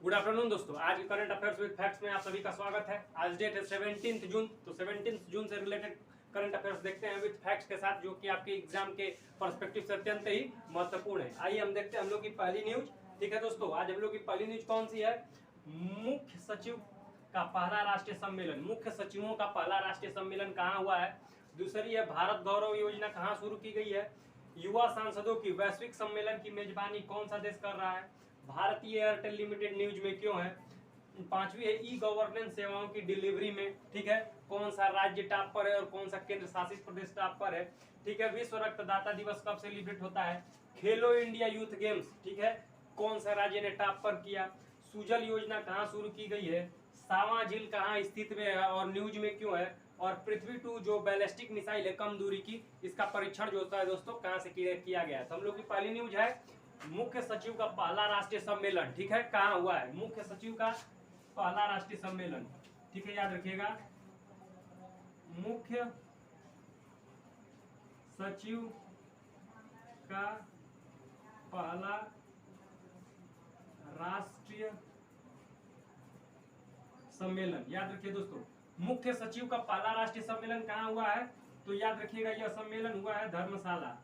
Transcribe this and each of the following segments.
Good afternoon दोस्तों, आज के करंट अफेयर्स विद फैक्ट्स में आप सभी का स्वागत है। आज डेट है 17 जून, तो 17 जून से रिलेटेड करंट अफेयर्स देखते हैं विद फैक्ट्स के साथ, जो कि आपके एग्जाम के पर्सपेक्टिव से अत्यंत ही महत्वपूर्ण है। आइए हम देखते हैं हम लोग की पहली न्यूज। ठीक है दोस्तों, आज हम लोग की पहली न्यूज कौन सी है? मुख्य सचिव का पहला राष्ट्रीय सम्मेलन, मुख्य सचिवों का पहला राष्ट्रीय सम्मेलन कहाँ हुआ है? दूसरी है भारत गौरव योजना कहाँ शुरू की गई है? युवा सांसदों की वैश्विक सम्मेलन की मेजबानी कौन सा देश कर रहा है? भारतीय एयरटेल लिमिटेड न्यूज में क्यों है? पांचवी है ई गवर्नेंस सेवाओं की डिलीवरी में। ठीक है, कौन सा राज्य टॉप पर है और कौन सा केंद्र शासित प्रदेश टॉप पर है? ठीक है, विश्व रक्तदाता दिवस कब सेलिब्रेट होता है? खेलो इंडिया यूथ गेम्स, ठीक है, कौन सा राज्य ने टॉप पर किया? सुजल योजना कहाँ शुरू की गई है? सावा झील कहाँ स्थित में है और न्यूज में क्यों है? और पृथ्वी 2 जो बैलिस्टिक मिसाइल है कम दूरी की, इसका परीक्षण जो होता है दोस्तों कहाँ से किया गया है? तो हम लोग की पहली न्यूज है मुख्य सचिव का पहला राष्ट्रीय सम्मेलन। ठीक है, कहाँ हुआ है मुख्य सचिव का पहला राष्ट्रीय सम्मेलन? ठीक है, याद रखिएगा, मुख्य सचिव का पहला राष्ट्रीय सम्मेलन। याद रखिए दोस्तों, मुख्य सचिव का पहला राष्ट्रीय सम्मेलन कहाँ हुआ है? तो याद रखिएगा, यह सम्मेलन हुआ है धर्मशाला।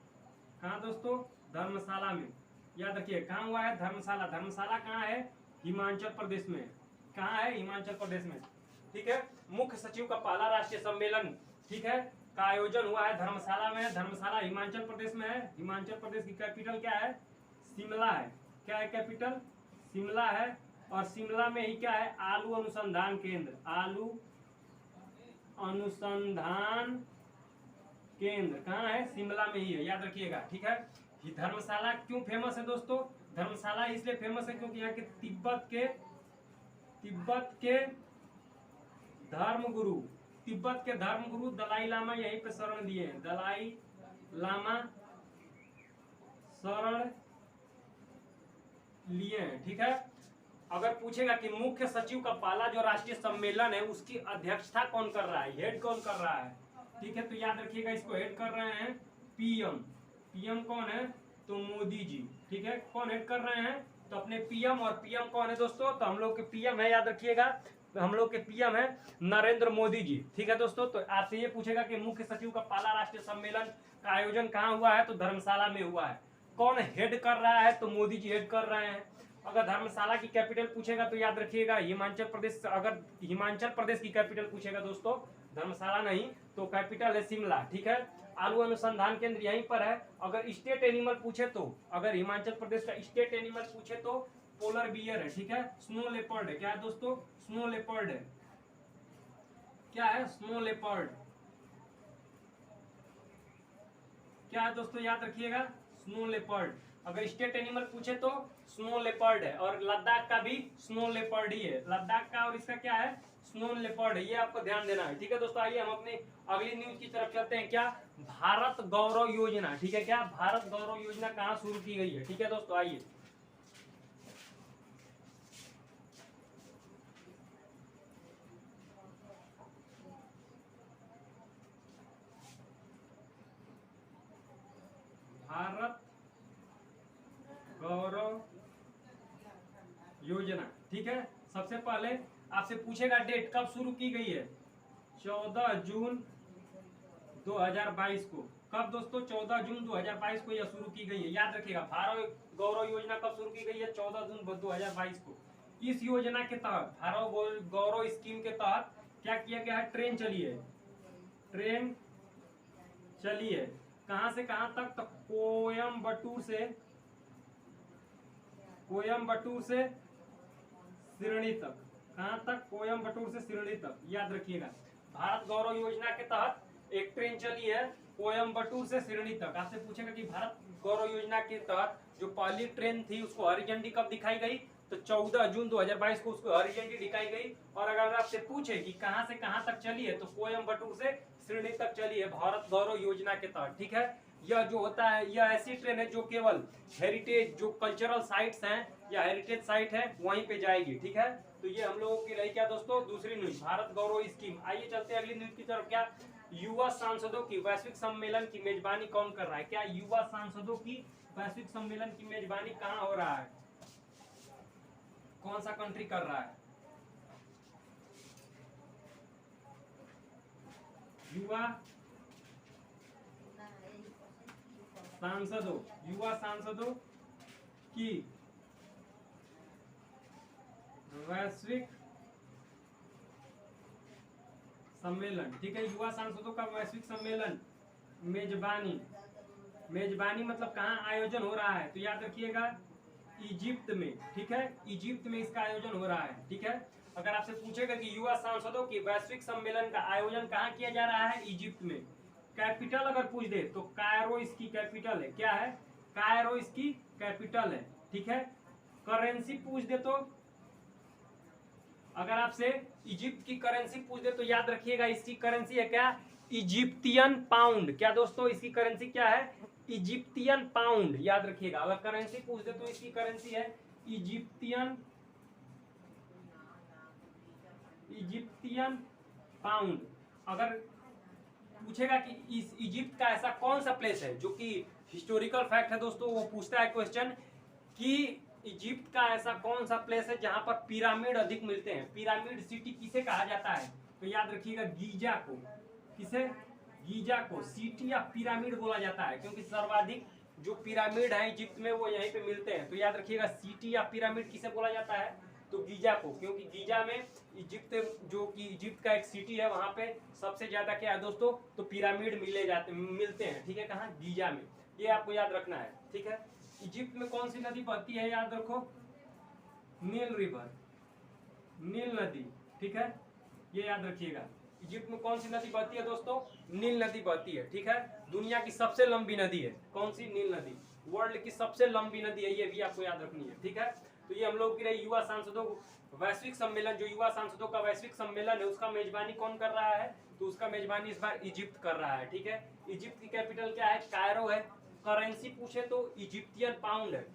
कहाँ दोस्तों? धर्मशाला में। याद रखिए, कहाँ हुआ है? धर्मशाला। धर्मशाला कहाँ है? हिमाचल प्रदेश में। कहाँ है? हिमाचल प्रदेश में। ठीक है, मुख्य सचिव का पहला राष्ट्रीय सम्मेलन, ठीक है, का आयोजन हुआ है धर्मशाला में। धर्मशाला हिमाचल प्रदेश में है। हिमाचल प्रदेश की कैपिटल क्या है? शिमला है। क्या है कैपिटल? शिमला है। और शिमला में ही क्या है? आलू अनुसंधान केंद्र। आलू अनुसंधान केंद्र कहाँ है? शिमला में ही है, याद रखिएगा। ठीक है, धर्मशाला क्यों फेमस है दोस्तों? धर्मशाला इसलिए फेमस है क्योंकि यहाँ के तिब्बत के धर्मगुरु दलाई लामा यहीं पे शरण दिए हैं। दलाई लामा शरण लिए हैं। ठीक है, अगर पूछेगा कि मुख्य सचिव का पहला जो राष्ट्रीय सम्मेलन है उसकी अध्यक्षता कौन कर रहा है, हेड कौन कर रहा है? ठीक है, तो याद रखिएगा, इसको हेड कर रहे हैं पीएम। पीएम कौन है? तो मोदी जी। ठीक है, कौन हेड कर रहे हैं? तो अपने पीएम। और पीएम कौन है दोस्तों? तो हम लोग के पीएम है, याद रखिएगा, तो हम लोग के पीएम है नरेंद्र मोदी जी। ठीक है दोस्तों, तो आपसे ये पूछेगा कि मुख्य सचिव का पहला राष्ट्रीय सम्मेलन का आयोजन कहाँ हुआ है? तो धर्मशाला में हुआ है। कौन हेड कर रहा है? तो मोदी जी हेड कर रहे हैं। अगर धर्मशाला की कैपिटल पूछेगा तो याद रखिएगा हिमाचल प्रदेश। अगर हिमाचल प्रदेश की कैपिटल पूछेगा दोस्तों, धर्मशाला नहीं, तो कैपिटल है शिमला। ठीक है, आलू अनुसंधान केंद्र यहीं पर है। अगर स्टेट एनिमल पूछे तो, अगर हिमाचल प्रदेश का स्टेट एनिमल पूछे तो पोलर बियर है। ठीक है, स्नो लेपर्ड है। क्या है दोस्तों? स्नो लेपर्ड है। क्या है? Snow leopard. क्या है दोस्तों? याद रखिएगा, स्नो लेपर्ड। अगर स्टेट एनिमल पूछे तो स्नो लेपर्ड है। और लद्दाख का भी स्नो लेपर्ड ही है। लद्दाख का और इसका क्या है? स्नो लेपर्ड है। ये आपको ध्यान देना है। ठीक है दोस्तों, आइए हम अपनी अगली न्यूज की तरफ चलते हैं। क्या? भारत गौरव योजना। ठीक है, क्या भारत गौरव योजना कहाँ शुरू की गई है? ठीक है दोस्तों, आइए भारत गौरव योजना। ठीक है, सबसे पहले आपसे पूछेगा डेट कब शुरू की गई है? 14 जून 2022 को। कब दोस्तों? 14 जून 2022 को यह शुरू की गई है। याद रखिएगा, भारत गौरव योजना कब शुरू की गई है? 14 जून 2022 को। इस योजना के तहत, भारत गौरव स्कीम के तहत क्या किया गया है? ट्रेन चली है। ट्रेन चली है। कहां से कहां तक? तो कोयम्बटूर से सिरणी तक। कहां तक? कोयम्बटूर से सिरणी तक। याद रखिएगा, भारत गौरव योजना के तहत एक ट्रेन चली है कोयम्बटूर से सिरणी तक। आपसे पूछेगा कि भारत गौरव योजना के तहत जो पहली ट्रेन थी उसको हरी झंडी कब दिखाई गई? तो 14 जून 2022 को उसको हरी झंडी दिखाई गई। और अगर आपसे पूछे कि कहां से कहां तक चली है, तो कोयम्बटूर से सिरणी तक चली है भारत गौरव योजना के तहत। ठीक है, यह जो होता है, यह ऐसी ट्रेन है जो केवल हेरिटेज, जो कल्चरल साइट्स हैं या हेरिटेज साइट है, वहीं पे जाएगी। ठीक है, तो ये हम लोगों की रही क्या दोस्तों? दूसरी न्यूज, भारत गौरव स्कीम। आइए चलते हैं अगली न्यूज की तरफ। क्या? युवा सांसदों की वैश्विक सम्मेलन की मेजबानी कौन कर रहा है? क्या युवा सांसदों की वैश्विक सम्मेलन की मेजबानी कहाँ हो रहा है? कौन सा कंट्री कर रहा है? युवा सांसदों की वैश्विक सम्मेलन, ठीक है, युवा सांसदों का वैश्विक सम्मेलन मेजबानी मतलब कहाँ आयोजन हो रहा है? तो याद रखिएगा इजिप्ट में, ठीक है, इजिप्ट में इसका आयोजन हो रहा है, ठीक है। अगर आपसे पूछेगा कि युवा सांसदों की वैश्विक सम्मेलन का आयोजन कहाँ किया जा रहा है? इजिप्ट में। कैपिटल अगर पूछ दे तो कायरो इसकी कैपिटल है। क्या है? कायरो इसकी कैपिटल है, ठीक है। करेंसी पूछ दे तो, अगर आपसे इजिप्ट की करेंसी पूछ दे तो याद रखिएगा इसकी करेंसी है क्या? Egyptian pound. क्या दोस्तों? इसकी करेंसी क्या है? इजिप्टियन पाउंड, याद रखिएगा। अगर करेंसी पूछ दे तो इसकी करेंसी है इजिप्टियन पाउंड। अगर पूछेगा कि इस इजिप्ट का ऐसा कौन सा प्लेस है, जो कि हिस्टोरिकल फैक्ट है दोस्तों, वो पूछता है क्वेश्चन कि इजिप्ट का ऐसा कौन सा प्लेस है जहां पर पिरामिड अधिक मिलते हैं? पिरामिड सिटी किसे कहा जाता है? तो याद रखिएगा गीजा को। किसे? गीजा को सिटी या पिरामिड बोला जाता है, क्योंकि सर्वाधिक जो पिरामिड है इजिप्ट में वो यहीं पे मिलते हैं। तो याद रखिएगा सिटी या पिरामिड किसे बोला जाता है? तो गीजा को, क्योंकि गीजा में इजिप्ट, जो कि इजिप्ट का एक सिटी है, वहां पे सबसे ज्यादा क्या है दोस्तों? तो पिरामिड मिलते हैं, ठीक है। कहाँ? गीजा में। ये आपको याद रखना है, ठीक है। इजिप्ट में कौन सी नदी बहती है? याद रखो, नील रिवर, नील नदी, ठीक है, ये याद रखिएगा। इजिप्ट में कौन सी नदी बहती है दोस्तों? नील नदी बहती है, ठीक है। दुनिया की सबसे लंबी नदी है कौन सी? नील नदी। वर्ल्ड की सबसे लंबी नदी है, ये भी आपको याद रखनी है, ठीक है। तो ये हम लोग की रही युवा सांसदों वैश्विक सम्मेलन। जो युवा सांसदों का वैश्विक सम्मेलन है उसका मेजबानी कौन कर रहा है? तो उसका मेजबानी इस बार इजिप्ट कर रहा है, ठीक है। इजिप्ट की कैपिटल क्या है? कायरो है। करेंसी पूछे तो इजिप्टियन पाउंड है।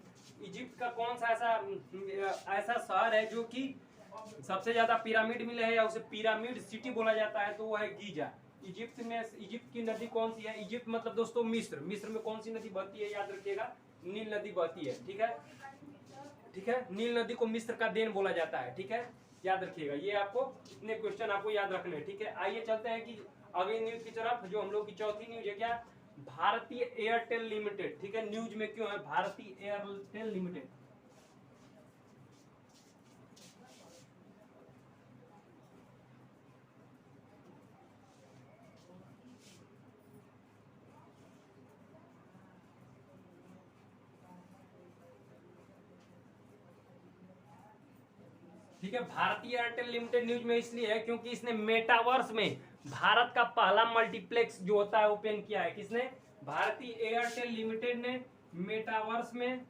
इजिप्ट का कौन सा ऐसा शहर है जो कि सबसे ज्यादा पिरामिड मिले हैं या उसे पिरामिड सिटी बोला जाता है? तो वो है गीजा। इजिप्ट में इजिप्ट की नदी कौन सी है? इजिप्ट मतलब दोस्तों मिस्र। मिस्र में कौन सी नदी बहती है? याद रखिएगा नील नदी बहती है, ठीक है, ठीक है। नील नदी को मिस्र का देन बोला जाता है, ठीक है, याद रखिएगा। ये आपको इतने क्वेश्चन आपको याद रखने हैं, ठीक है। आइए चलते हैं कि अगली न्यूज की तरफ, जो हम लोग की चौथी न्यूज है। क्या? भारतीय एयरटेल लिमिटेड, ठीक है। न्यूज में क्यों है भारतीय एयरटेल लिमिटेड? ठीक है, भारतीय एयरटेल लिमिटेड न्यूज में इसलिए है क्योंकि इसने मेटावर्स में भारत का पहला मल्टीप्लेक्स जो होता है ओपन किया है। किसने? भारतीय एयरटेल लिमिटेड ने मेटावर्स में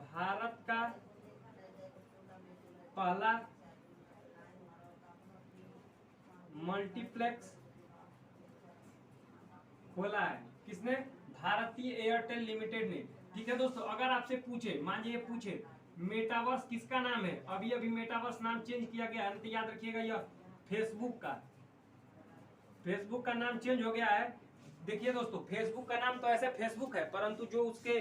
भारत का पहला मल्टीप्लेक्स खोला है। किसने? भारतीय एयरटेल लिमिटेड ने, ठीक है दोस्तों। अगर आपसे पूछे, मान लीजिए पूछे मेटावर्स किसका नाम है, अभी अभी मेटावर्स नाम चेंज किया गया है, तो याद रखिएगा यह फेसबुक का नाम चेंज हो गया है। देखिए दोस्तों, फेसबुक का नाम तो ऐसे फेसबुक है, परंतु जो उसके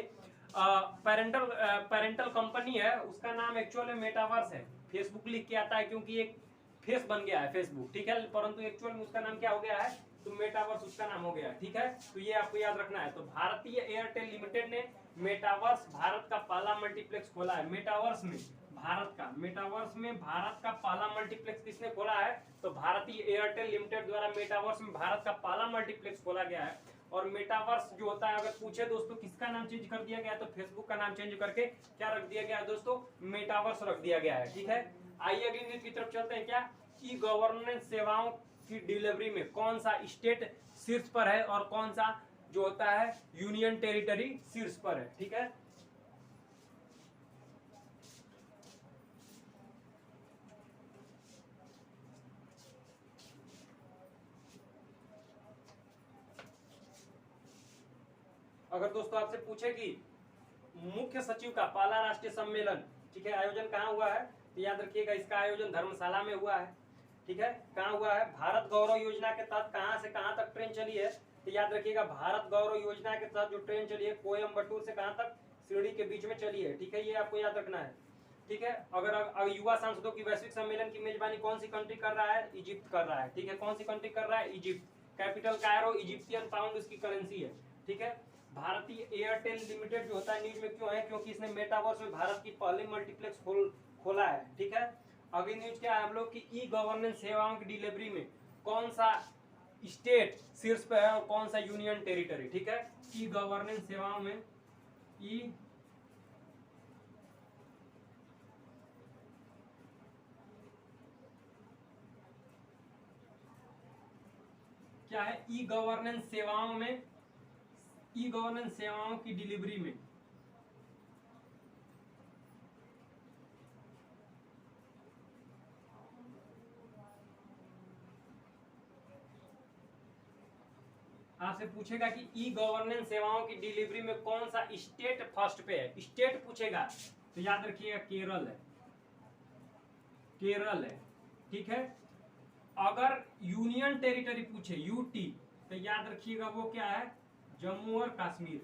पेरेंटल कंपनी है उसका नाम एक्चुअल में मेटावर्स है। फेसबुक लिख के आता है क्योंकि एक फेस बन गया है फेसबुक, ठीक है, परंतु एक्चुअल में उसका नाम क्या हो गया है? तो मेटावर्स उसका नाम हो गया, ठीक है। तो ये आपको याद रखना है। तो भारतीय एयरटेल लिमिटेड ने मेटावर्स भारत का पहला मल्टीप्लेक्स खोला है। मेटावर्स में भारत का पहला मल्टीप्लेक्स किसने खोला है? तो भारतीय एयरटेल लिमिटेड द्वारा मेटावर्स में भारत का पहला मल्टीप्लेक्स खोला गया है। और मेटावर्स जो होता है, अगर पूछे दोस्तों किसका नाम चेंज कर दिया गया है, तो फेसबुक का नाम चेंज करके क्या रख दिया गया है दोस्तों? मेटावर्स रख दिया गया है, ठीक है। आइए अगली न्यूज की तरफ चलते हैं। क्या? ई गवर्नेंस सेवाओं की डिलीवरी में कौन सा स्टेट शीर्ष पर है और कौन सा जो होता है यूनियन टेरिटरी शीर्ष पर है, ठीक है। अगर दोस्तों आपसे पूछे कि मुख्य सचिव का पहला राष्ट्रीय सम्मेलन, ठीक है, आयोजन कहाँ हुआ है, तो याद रखिएगा इसका आयोजन धर्मशाला में हुआ है, ठीक है। कहाँ हुआ है? भारत गौरव योजना के तहत कहाँ से कहाँ तक ट्रेन चली है, तो याद रखिएगा भारत गौरव योजना के तहत जो ट्रेन चली है कोयम्बटूर से कहाँ तक? सीढ़ी के बीच में चली है, ठीक है, ये आपको याद रखना है, ठीक है। अगर युवा सांसदों की वैश्विक सम्मेलन की मेजबानी कौन सी कंट्री कर रहा है? इजिप्ट कर रहा है, ठीक है। कौन सी कंट्री कर रहा है? Egypt. Capital Cairo, Egyptian pound उसकी करेंसी है, ठीक है। भारतीय एयरटेल लिमिटेड जो होता है न्यूज में क्यों है? क्योंकि इसने मेटावर्स में भारत की पहली मल्टीप्लेक्स खोला है, ठीक है। अगली न्यूज क्या है हम लोग की? ई गवर्नेंस सेवाओं की डिलीवरी में कौन सा स्टेट शीर्ष पे है और कौन सा यूनियन टेरिटरी, ठीक है। ई गवर्नेंस सेवाओं में ई क्या है? ई गवर्नेंस सेवाओं में, ई गवर्नेंस सेवाओं की डिलीवरी में आपसे पूछेगा कि ई गवर्नेंस सेवाओं की डिलीवरी में कौन सा स्टेट फर्स्ट पे है, स्टेट पूछेगा तो याद रखिएगा केरल है, केरल है, ठीक है। अगर यूनियन टेरिटरी पूछे यूटी तो याद रखिएगा वो क्या है? जम्मू और कश्मीर।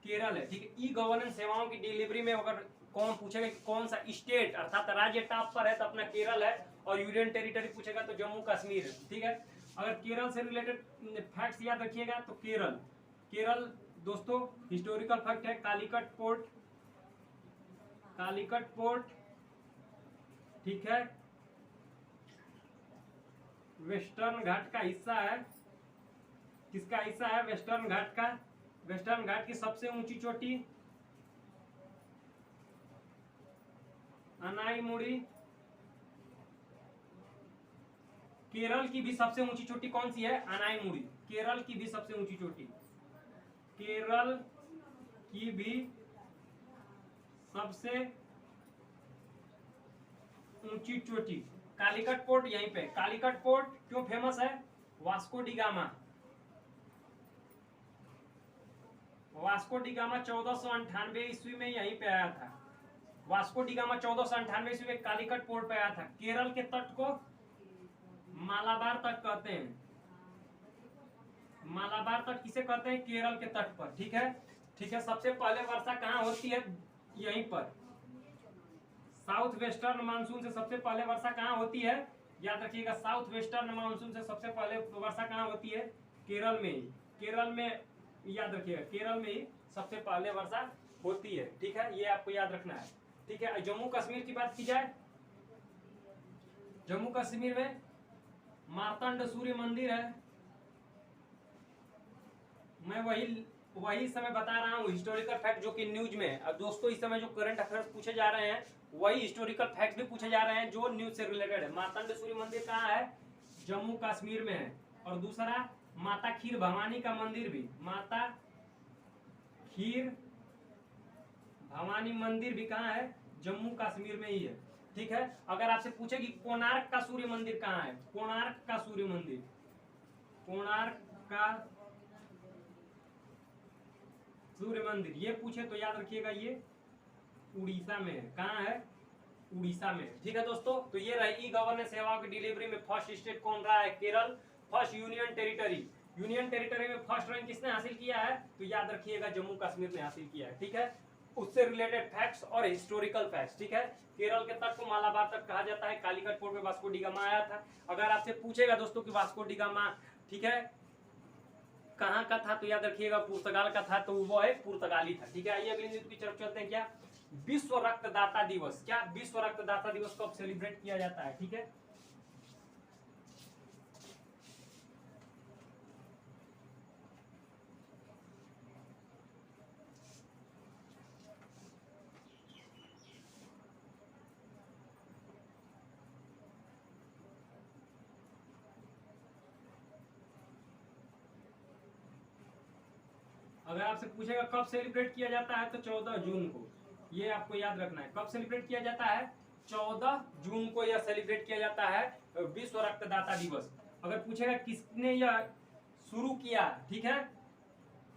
केरल है, ठीक है। ई गवर्नेंस सेवाओं की डिलीवरी में अगर कौन पूछेगा कि कौन सा स्टेट अर्थात राज्य टॉप पर है तो अपना केरल है, और यूनियन टेरिटरी पूछेगा तो जम्मू कश्मीर है, ठीक है। अगर केरल से रिलेटेड फैक्ट्स याद रखिएगा तो केरल, केरल दोस्तों हिस्टोरिकल फैक्ट है, कालीकट पोर्ट, कालीकट पोर्ट, ठीक है, वेस्टर्न घाट का हिस्सा है। किसका हिस्सा है? वेस्टर्न घाट का। वेस्टर्न घाट की सबसे ऊंची चोटी अनाईमुड़ी। केरल की भी सबसे ऊंची चोटी कौन सी है? अनाईमुड़ी। केरल की भी सबसे ऊंची चोटी, केरल की भी सबसे ऊंची चोटी कालीकट पोर्ट यहीं पे। कालीकट पोर्ट क्यों फेमस है? Vasco D gamma, Vasco D gamma 1498 ईस्वी में यहीं पे आया था। वास्को डी गामा 1498 ईस्वी में कालीकट पोर्ट पे आया था। केरल के तट को मालाबार तट कहते हैं। मालाबार तट किसे कहते हैं? केरल के तट पर, ठीक है, ठीक है। सबसे पहले वर्षा कहाँ होती है? यहीं पर। साउथ वेस्टर्न मानसून से सबसे पहले वर्षा कहाँ होती है? याद रखिएगा, साउथ वेस्टर्न मानसून से सबसे पहले वर्षा कहाँ होती है? केरल में ही। केरल में याद रखिएगा, केरल में ही सबसे पहले वर्षा होती है, ठीक है, ये आपको याद रखना है, ठीक है। जम्मू कश्मीर की बात की जाए, जम्मू कश्मीर में मार्तंड सूर्य मंदिर है। मैं वही समय बता रहा हूँ हिस्टोरिकल फैक्ट जो कि न्यूज में है। दोस्तों इस समय जो करंट अफेयर्स पूछे जा रहे हैं वही हिस्टोरिकल फैक्ट भी पूछे जा रहे हैं जो न्यूज से रिलेटेड है। मार्तंड सूर्य मंदिर कहाँ है? जम्मू कश्मीर में है। और दूसरा माता खीर भवानी का मंदिर भी, माता खीर भवानी मंदिर भी कहाँ है? जम्मू कश्मीर में ही है, ठीक है। अगर आपसे पूछे कि कोणार्क का सूर्य मंदिर कहाँ है? कोणार्क का सूर्य मंदिर, कोणार्क का सूर्य मंदिर ये पूछे तो याद रखिएगा ये उड़ीसा में है। कहाँ है? उड़ीसा में, ठीक है दोस्तों। तो ये रही ई गवर्नेंस सेवाओं की डिलीवरी में फर्स्ट स्टेट कौन रहा है? Kerala. First union territory, union territory में फर्स्ट रैंक किसने हासिल किया है? तो याद रखिएगा जम्मू कश्मीर ने हासिल किया है, ठीक है। उससे रिलेटेड फैक्ट्स और हिस्टोरिकल फैक्ट्स, ठीक है। केरल के तट को मालाबार तट कहा जाता है। कालीकट पोर्ट में वास्को डी गामा आया था। अगर आपसे पूछेगा दोस्तों कि वास्को डी गामा, ठीक है, कहाँ का था तो याद रखिएगा पुर्तगाल का था, तो वो है पुर्तगाली था, ठीक है। आइए अगली न्यूज की तरफ चलते हैं। क्या विश्व रक्तदाता दिवस, क्या विश्व रक्तदाता दिवस कब सेलिब्रेट किया जाता है? ठीक है, अगर आपसे पूछेगा कब सेलिब्रेट किया जाता है तो 14 जून को। ये आपको याद रखना है, कब सेलिब्रेट किया जाता है? 14 जून को यह सेलिब्रेट किया जाता है विश्व रक्तदाता दिवस। अगर पूछेगा किसने यह शुरू किया, ठीक है,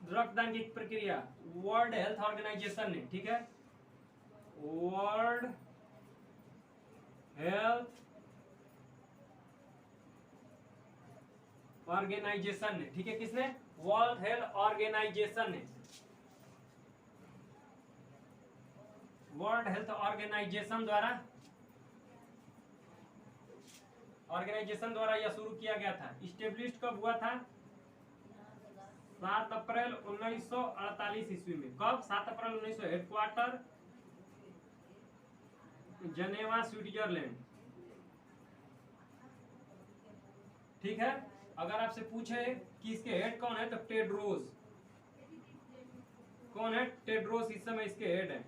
रक्तदान की प्रक्रिया, वर्ल्ड हेल्थ ऑर्गेनाइजेशन ने, ठीक है, वर्ल्ड हेल्थ ऑर्गेनाइजेशन ने, ठीक है, किसने? वर्ल्ड हेल्थ ऑर्गेनाइजेशन ने वर्ल्ड हेल्थ ऑर्गेनाइजेशन द्वारा यह शुरू किया गया था। इस्टेब्लिश्ड कब हुआ था? 7 अप्रैल 1948 ईस्वी में। कब? 7 अप्रैल 1900। हेडक्वार्टर जनेवा, स्विट्जरलैंड। ठीक है। अगर आपसे पूछे कि इसके हेड कौन है तो टेड्रोस। कौन है? टेड्रोस इस समय इसके हेड है।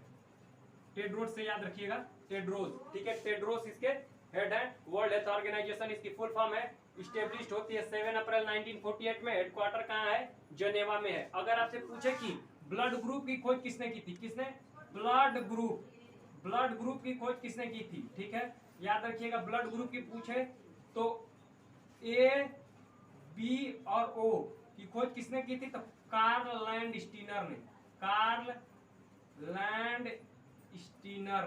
टेड्रोस से याद रखिएगा, टेड्रोस। ठीक है, टेड्रोस इसके हेड है। वर्ल्ड हेल्थ ऑर्गेनाइजेशन इसकी फुल फॉर्म है। इस्टेब्लिश्ड होती है 7 अप्रैल 1948 में। हेडक्वार्टर कहाँ है? जनेवा में है। अगर आपसे पूछे कि ब्लड ग्रुप की खोज किसने की थी? किसने? ब्लड ग्रुप की खोज किसने की थी? ठीक है, याद रखिएगा। ब्लड ग्रुप की पूछे तो ए, बी और ओ की खोज किसने की थी? तो कार्ल लैंड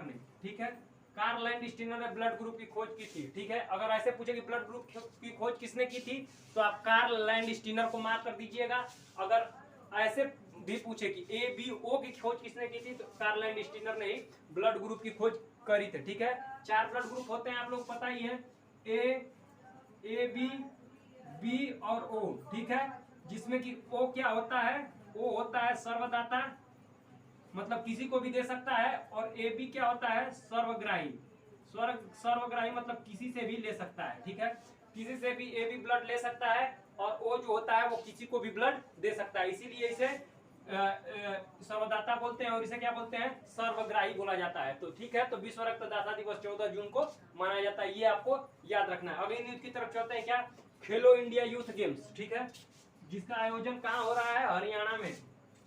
ने। ठीक है, कार्ल लैंड स्टीनर ने ब्लड ग्रुप की खोज की थी। ठीक है, अगर ऐसे पूछे कि ब्लड ग्रुप की खोज किसने की थी तो आप कार्ल लैंड स्टीनर को मार्क कर दीजिएगा। अगर ऐसे भी पूछे कि ए, बी, ओ की खोज किसने की थी तो कार्ल लैंड स्टीनर ने ही ब्लड ग्रुप की खोज करी थी। ठीक है, 4 ब्लड ग्रुप होते हैं, आप लोग पता ही है, ए, बी और ओ। ठीक है, जिसमें कि ओ क्या होता है? ओ होता है सर्वदाता, मतलब किसी को भी दे सकता है। और ए बी क्या होता है? सर्वग्राही मतलब किसी से भी ले सकता है। ठीक है, किसी से भी ए बी ब्लड ले सकता है। और ओ जो होता है वो किसी को भी ब्लड दे सकता है, इसीलिए इसे सर्वदाता बोलते हैं और इसे क्या बोलते हैं? सर्वग्राही बोला जाता है। तो ठीक है, तो विश्व रक्तदाता दिवस 14 जून को मनाया जाता है, ये आपको याद रखना है। अगली न्यूज की तरफ चलते हैं। क्या? खेलो इंडिया यूथ गेम्स। ठीक है, जिसका आयोजन कहाँ हो रहा है? हरियाणा में।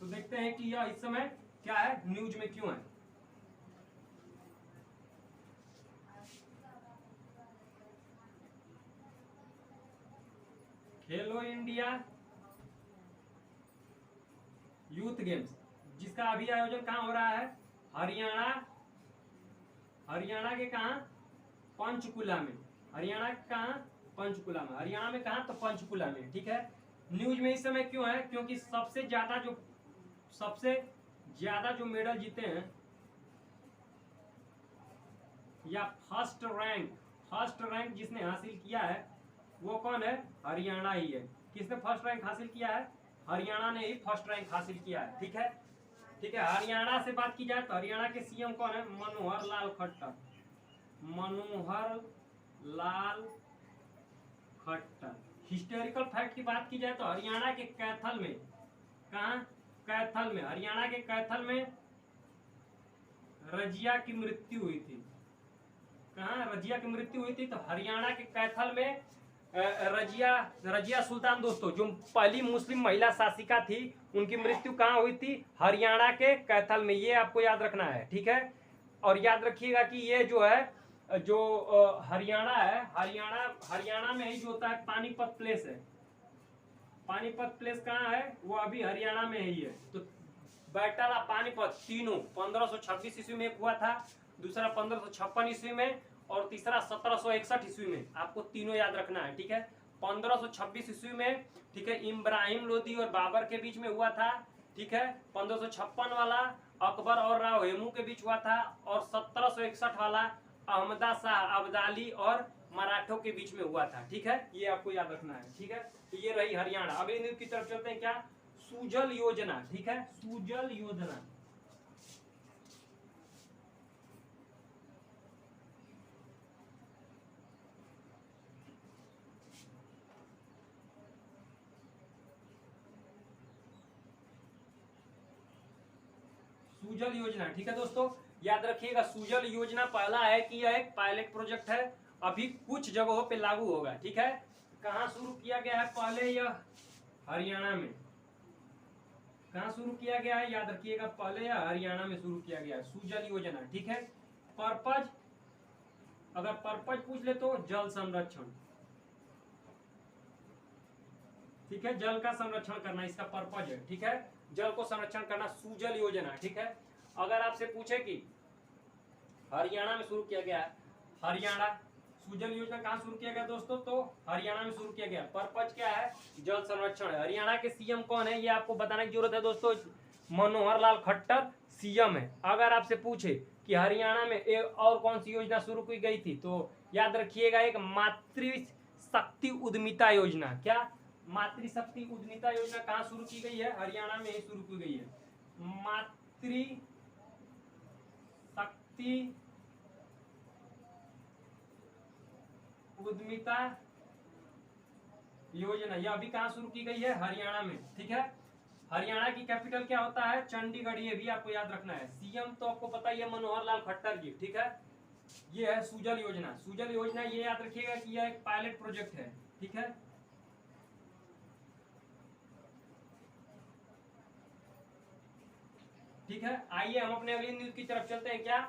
तो देखते हैं कि यह इस समय क्या है, न्यूज में क्यों है। खेलो इंडिया यूथ गेम्स, जिसका अभी आयोजन कहाँ हो रहा है? हरियाणा के कहाँ? पंचकुला में। हरियाणा के कहाँ? पंचकुला में। हरियाणा में कहाँ? तो पंचकुला में। ठीक है, न्यूज में इस समय क्यों है? क्योंकि सबसे ज्यादा जो मेडल जीते हैं या फर्स्ट रैंक जिसने हासिल किया है वो कौन है? हरियाणा ही है। किसने फर्स्ट रैंक हासिल किया है? हरियाणा ने ही फर्स्ट रैंक हासिल किया है। ठीक है, हरियाणा से बात की जाए तो हरियाणा के सीएम कौन है? मनोहर लाल खट्टर। हिस्टोरिकल फैक्ट की बात की जाए तो हरियाणा के कैथल में, कहाँ? कैथल में। हरियाणा के कैथल में रजिया की मृत्यु हुई थी। कहाँ रजिया की मृत्यु हुई थी? तो हरियाणा के कैथल में रजिया सुल्तान दोस्तों, जो पहली मुस्लिम महिला शासिका थी, उनकी मृत्यु कहाँ हुई थी? हरियाणा के कैथल में। ये आपको याद रखना है। ठीक है, और याद रखिएगा कि ये जो है, जो हरियाणा है, हरियाणा में ही जो होता है पानीपत प्लेस है। पानीपत प्लेस कहाँ है? वो अभी हरियाणा में ही है। तो बैटल ऑफ पानीपत तीनों 1526 ईस्वी में हुआ था, दूसरा 1556 ईस्वी में और तीसरा 1761 ईस्वी में। आपको तीनों याद रखना है। ठीक है, 1526 ईस्वी में, ठीक है, इब्राहिम लोदी और बाबर के बीच में हुआ था। ठीक है, 1556 वाला अकबर और राव हेमू के बीच हुआ था और 1761 वाला अहमदा शाह अब्दाली और मराठों के बीच में हुआ था। ठीक है, ये आपको याद रखना है। ठीक है, तो ये रही हरियाणा। अगली न्यूज की तरफ चलते हैं। क्या? सुजल योजना। ठीक है, सुजल योजना। सुजल योजना। ठीक है दोस्तों, याद रखिएगा, सुजल योजना पहला है कि यह एक पायलट प्रोजेक्ट है, अभी कुछ जगहों पे लागू होगा। ठीक है, कहाँ शुरू किया गया है? पहले यह हरियाणा में। कहाँ शुरू किया गया है? याद रखिएगा, पहले यह हरियाणा में शुरू किया गया है सुजल योजना। ठीक है, पर्पज, अगर पर्पज पूछ ले तो जल संरक्षण। ठीक है, जल का संरक्षण करना इसका पर्पज है। ठीक है, जल को संरक्षण करना, सुजल योजना। ठीक है, अगर आपसे पूछे कि हरियाणा में शुरू किया गया है, हरियाणा सुजल योजना कहाँ शुरू किया गया दोस्तों? तो हरियाणा में शुरू किया गया। पर्पज क्या है? जल संरक्षण है। हरियाणा के सीएम कौन है ये आपको बताने की जरूरत है दोस्तों? मनोहर लाल खट्टर सीएम है। अगर आपसे पूछे कि हरियाणा में एक और कौन सी योजना शुरू की गई थी, तो याद रखिएगा एक मातृशक्ति उद्यमिता योजना। क्या मातृशक्ति उद्यमिता योजना कहाँ शुरू की गई है? हरियाणा में ही शुरू की गई है। मातृशक्ति उद्यमिता योजना यह अभी कहाँ शुरू की गई है? हरियाणा में। ठीक है, हरियाणा की कैपिटल क्या होता है? चंडीगढ़। ये भी आपको याद रखना है। सीएम तो आपको पता ही है मनोहर लाल खट्टर जी। ठीक है, ये है सुजल योजना। सुजल योजना ये याद रखिएगा कि यह एक पायलट प्रोजेक्ट है। ठीक है, ठीक है, आइए हम अपने अगली न्यूज की तरफ चलते हैं। क्या?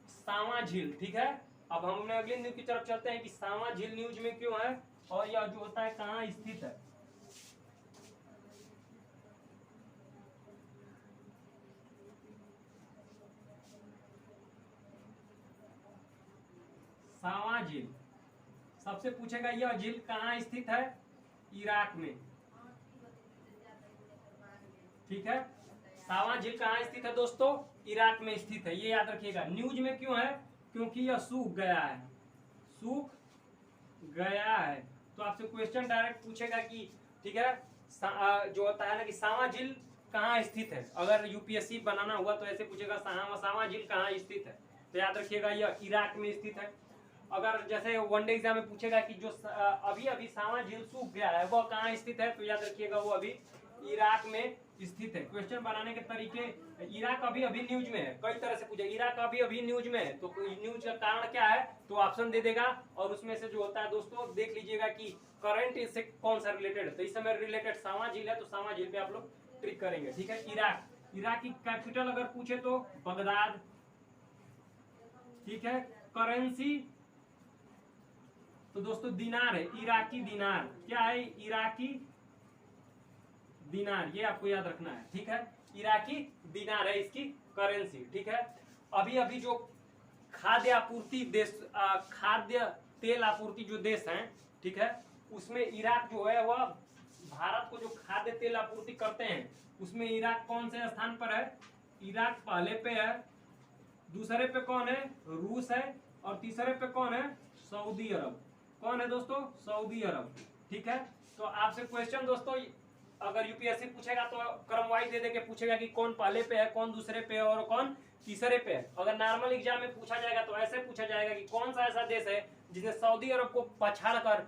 सांवा झील। ठीक है, अब हम अपने अगली न्यूज की तरफ चलते हैं कि सांवा झील न्यूज में क्यों है और यह जो होता है कहाँ स्थित है। सांवा झील सबसे पूछेगा यह झील कहाँ स्थित है? इराक में। ठीक है, सांवा झील कहाँ स्थित है दोस्तों? इराक में स्थित है। ये याद रखिएगा। न्यूज में क्यों है? क्योंकि यह सूख गया है। सूख गया है तो आपसे क्वेश्चन डायरेक्ट पूछेगा कि ठीक है जो होता है ना कि सांवा झील कहाँ स्थित है। अगर यूपीएससी बनाना हुआ तो ऐसे पूछेगा सांवा झील कहाँ स्थित है, तो याद रखिएगा यह इराक में स्थित है। अगर जैसे वनडे एग्जाम में पूछेगा कि जो अभी अभी सांवा झील सूख गया है वह कहाँ स्थित है, तो याद रखिएगा वो अभी इराक में स्थित है। क्वेश्चन बनाने के तरीके, इराक अभी अभी न्यूज में है, कई तरह से पूछे इराक अभी अभी न्यूज में है, तो न्यूज का कारण क्या है, तो ऑप्शन दे देगा और उसमें से जो होता है दोस्तों देख लीजिएगा कि करंट इससे कौन सा रिलेटेड है। तो इस समय रिलेटेड सांवा झील है, तो सांवा झील पे आप लोग ट्रिक करेंगे। ठीक है, इराक की कैपिटल अगर पूछे तो बगदाद। ठीक है, करेंसी तो दोस्तों दिनार है, इराकी दिनार। क्या है? इराकी दिनार, ये आपको याद रखना है। ठीक है, इराकी दिनार है इसकी करेंसी। ठीक है, अभी अभी जो खाद्य आपूर्ति देश, खाद्य तेल आपूर्ति जो देश हैं, ठीक है, उसमें इराक जो है वह भारत को जो खाद्य तेल आपूर्ति करते हैं उसमें इराक कौन से स्थान पर है? इराक पहले पे है, दूसरे पे कौन है? रूस है, और तीसरे पे कौन है? सऊदी अरब। कौन है दोस्तों? सऊदी अरब। ठीक है, तो आपसे क्वेश्चन दोस्तों अगर यूपीएससी पूछेगा तो क्रम वाइज दे देके पूछेगा कि कौन पहले पे है, कौन दूसरे पे है और कौन तीसरे पे है। अगर नॉर्मल एग्जाम में पूछा जाएगा तो ऐसे पूछा जाएगा कि कौन सा ऐसा देश है जिसने सऊदी अरब को पछाड़कर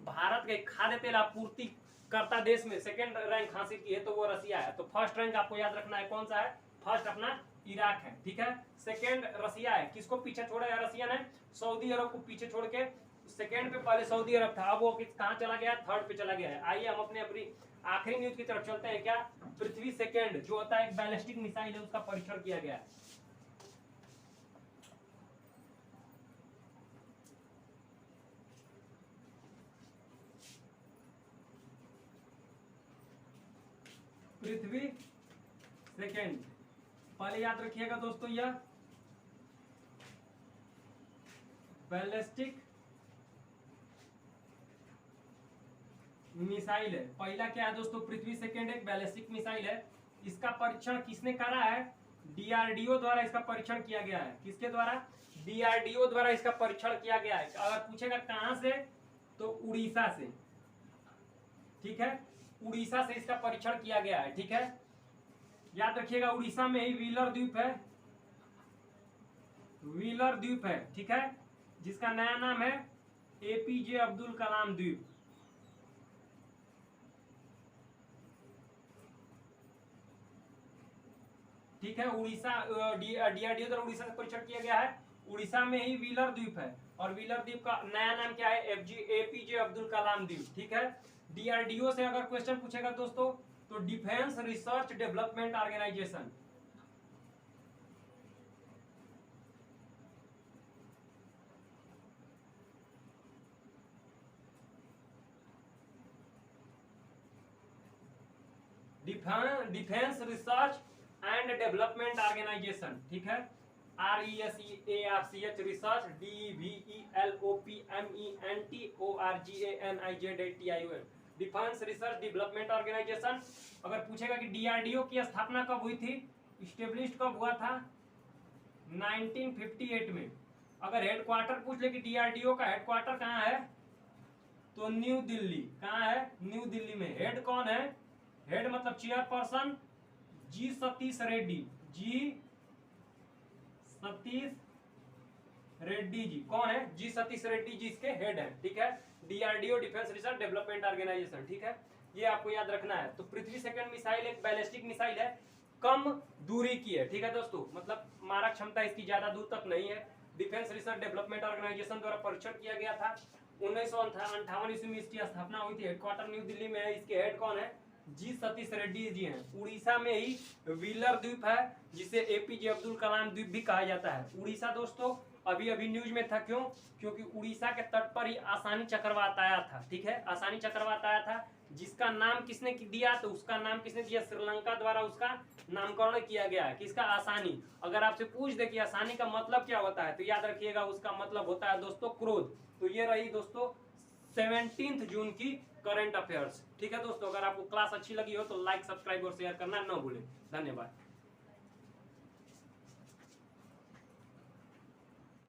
भारत के खाद्य तेल आपूर्ति करता देश में सेकेंड रैंक हासिल की है, तो वो रसिया है। तो फर्स्ट रैंक आपको याद रखना है कौन सा है? फर्स्ट अपना इराक है। ठीक है, सेकेंड रसिया है। किसको पीछे छोड़ा है रसिया ने? सऊदी अरब को पीछे छोड़ के सेकेंड पे पहले सऊदी अरब था, अब वो कहाँ चला गया? थर्ड पे चला गया है। आइए हम अपनी आखिरी न्यूज की तरफ चलते हैं। क्या? पृथ्वी सेकेंड जो होता है एक बैलिस्टिक मिसाइल है, उसका परीक्षण किया गया है। पृथ्वी सेकेंड पहले याद रखिएगा दोस्तों, यह बैलिस्टिक मिसाइल है। पहला क्या है दोस्तों? पृथ्वी सेकेंड एक बैलिस्टिक मिसाइल है। इसका परीक्षण किसने करा है? डीआरडीओ द्वारा इसका परीक्षण किया गया है। किसके द्वारा? डीआरडीओ द्वारा इसका परीक्षण किया गया है। अगर पूछेगा कहां से, तो उड़ीसा से। ठीक है, उड़ीसा से इसका परीक्षण किया गया है। ठीक है, याद रखिएगा उड़ीसा में ही व्हीलर द्वीप है, व्हीलर द्वीप है। ठीक है, जिसका नया नाम है एपीजे अब्दुल कलाम द्वीप। ठीक है, उड़ीसा डीआरडीओ द्वारा उड़ीसा से परीक्षण किया गया है। उड़ीसा में ही व्हीलर द्वीप है और व्हीलर द्वीप का नया नाम क्या है? एपीजे अब्दुल कलाम द्वीप। ठीक है, डीआरडीओ से अगर क्वेश्चन पूछेगा दोस्तों तो defence research development organisation. Defence research and development organisation. ठीक है, RESEARCH research DEVELOPMENTORGANIZATION defence research development organisation. अगर पूछेगा कि डीआरडीओ की स्थापना कब हुई थी, इस्टेब्लिश कब हुआ था? 1958 में। अगर हेडक्वार्टर पूछ ले कि डीआरडीओ का हेडक्वार्टर कहाँ है, तो न्यू दिल्ली। कहाँ है? न्यू दिल्ली में। हेड कौन है? हेड मतलब चेयरपर्सन जी सतीश रेड्डी। जी सतीश रेड्डी जी कौन है? जी सतीश रेड्डी जी इसके हेड है। ठीक है, DRDO defence research development organisation. ठीक है, ये आपको याद रखना है। तो पृथ्वी सेकंड मिसाइल एक बैलिस्टिक मिसाइल है, कम दूरी की है। ठीक है दोस्तों, मतलब मारक क्षमता इसकी ज्यादा दूर तक नहीं है। डिफेंस रिसर्च डेवलपमेंट ऑर्गेनाइजेशन द्वारा परीक्षण किया गया था। 1958 ईस्वी में इसकी स्थापना हुई थी। हेडक्वार्टर न्यू दिल्ली में है। इसके हेड कौन है? जी सतीश रेड्डी जी हैं। उड़ीसा में ही व्हीलर द्वीप है, जिसे एपीजे अब्दुल कलाम द्वीप भी कहा जाता है। उड़ीसा दोस्तों अभी अभी न्यूज में था। क्यों? क्योंकि उड़ीसा के तट पर ही आसानी चक्रवात आया था। ठीक है, आसानी चक्रवात आया था, जिसका नाम किसने दिया? तो उसका नाम किसने दिया? श्रीलंका द्वारा उसका नामकरण किया गया है। किसका? आसानी। अगर आपसे पूछ दे कि आसानी का मतलब क्या होता है, तो याद रखिएगा उसका मतलब होता है दोस्तों क्रोध। तो ये रही दोस्तों 17 जून की करंट अफेयर्स। ठीक है दोस्तों, अगर आपको क्लास अच्छी लगी हो तो लाइक, सब्सक्राइब और शेयर करना न भूलें। धन्यवाद।